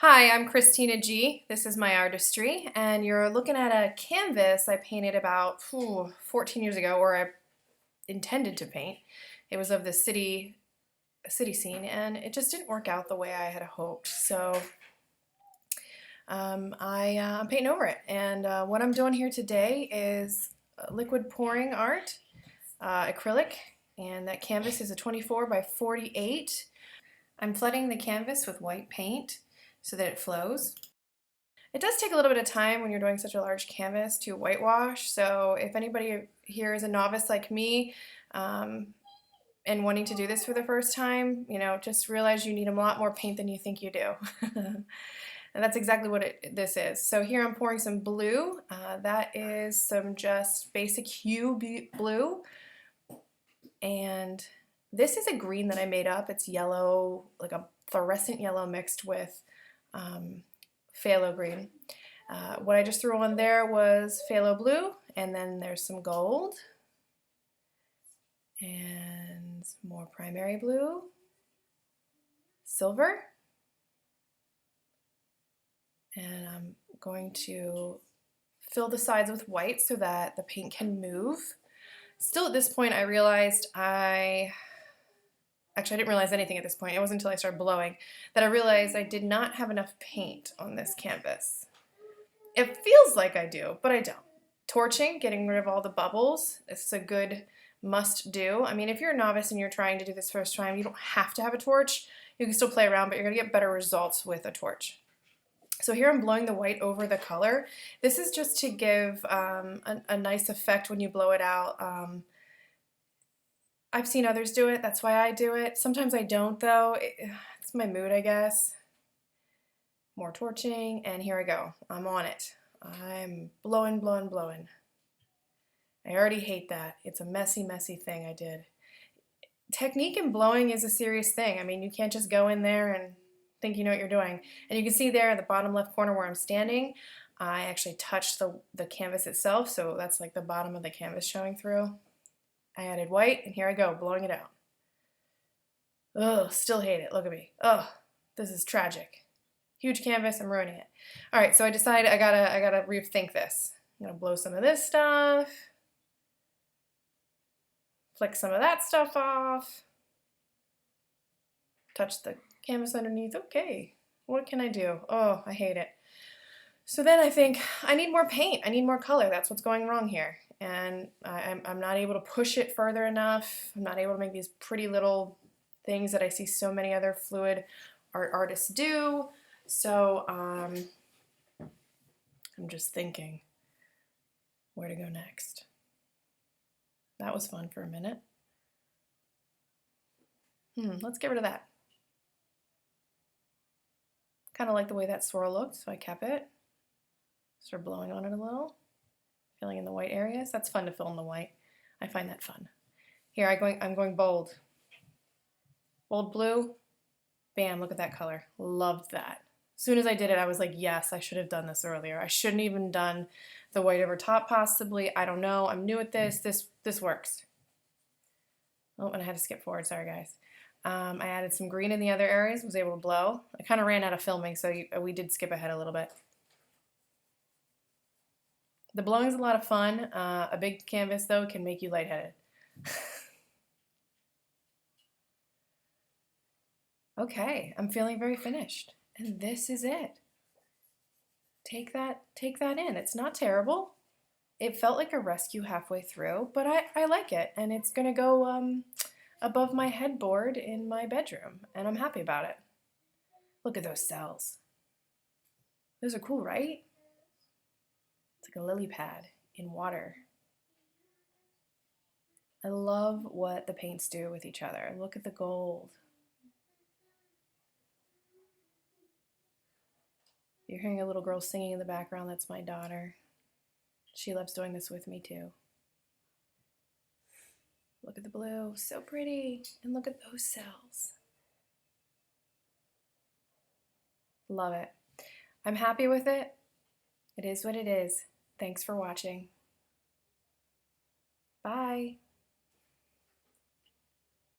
Hi, I'm Christina G. This is my artistry, and you're looking at a canvas I painted about 14 years ago, or I intended to paint. It was of the city scene, and it just didn't work out the way I had hoped. So I'm painting over it, and what I'm doing here today is liquid pouring art, acrylic, and that canvas is a 24 by 48. I'm flooding the canvas with white paint so that it flows. It does take a little bit of time when you're doing such a large canvas to whitewash, so if anybody here is a novice like me and wanting to do this for the first time, just realize you need a lot more paint than you think you do. And that's exactly what this is. So here I'm pouring some blue. That is some just basic hue blue. And this is a green that I made up. It's yellow, like a fluorescent yellow mixed with phthalo green. What I just threw on there was phthalo blue, and then there's some gold, and more primary blue, silver, and I'm going to fill the sides with white so that the paint can move. Still at this point I realized I didn't realize anything at this point. It wasn't until I started blowing that I realized I did not have enough paint on this canvas. It feels like I do, but I don't. Torching, getting rid of all the bubbles, it's a good must do. I mean, if you're a novice and you're trying to do this first time, you don't have to have a torch. You can still play around, but you're gonna get better results with a torch. So here I'm blowing the white over the color. This is just to give a nice effect when you blow it out. I've seen others do it, that's why I do it. Sometimes I don't though, it's my mood I guess. More torching, and here I go, I'm on it. I'm blowing, blowing, blowing. I already hate that. It's a messy, messy thing I did. Technique in blowing is a serious thing. I mean, you can't just go in there and think you know what you're doing. And you can see there at the bottom left corner where I'm standing, I actually touched the canvas itself, so that's like the bottom of the canvas showing through. I added white, and here I go, blowing it out. Ugh, still hate it. Look at me. Ugh, this is tragic. Huge canvas, I'm ruining it. All right, so I decided I gotta rethink this. I'm gonna blow some of this stuff, flick some of that stuff off, touch the canvas underneath. Okay, what can I do? Oh, I hate it. So then I think I need more paint. I need more color. That's what's going wrong here. And I'm not able to push it further enough. I'm not able to make these pretty little things that I see so many other fluid art artists do. So I'm just thinking where to go next. That was fun for a minute. Let's get rid of that. Kind of like the way that swirl looked, so I kept it. Start blowing on it a little, filling in the white areas. That's fun to fill in the white. I find that fun. Here I'm going bold. Bold blue. Bam, look at that color. Loved that. As soon as I did it, I was like, yes, I should have done this earlier. I shouldn't even done the white over top possibly. I don't know. I'm new at this. This works. Oh, and I had to skip forward. Sorry, guys. I added some green in the other areas, was able to blow. I kind of ran out of filming, so we did skip ahead a little bit. The blowing's a lot of fun. A big canvas, though, can make you lightheaded. Okay, I'm feeling very finished. And this is it. Take that in. It's not terrible. It felt like a rescue halfway through, but I like it. And it's gonna go above my headboard in my bedroom, and I'm happy about it. Look at those cells. Those are cool, right? It's like a lily pad in water. I love what the paints do with each other. Look at the gold. You're hearing a little girl singing in the background. That's my daughter. She loves doing this with me too. Look at the blue, so pretty. And look at those cells. Love it. I'm happy with it. It is what it is. Thanks for watching. Bye.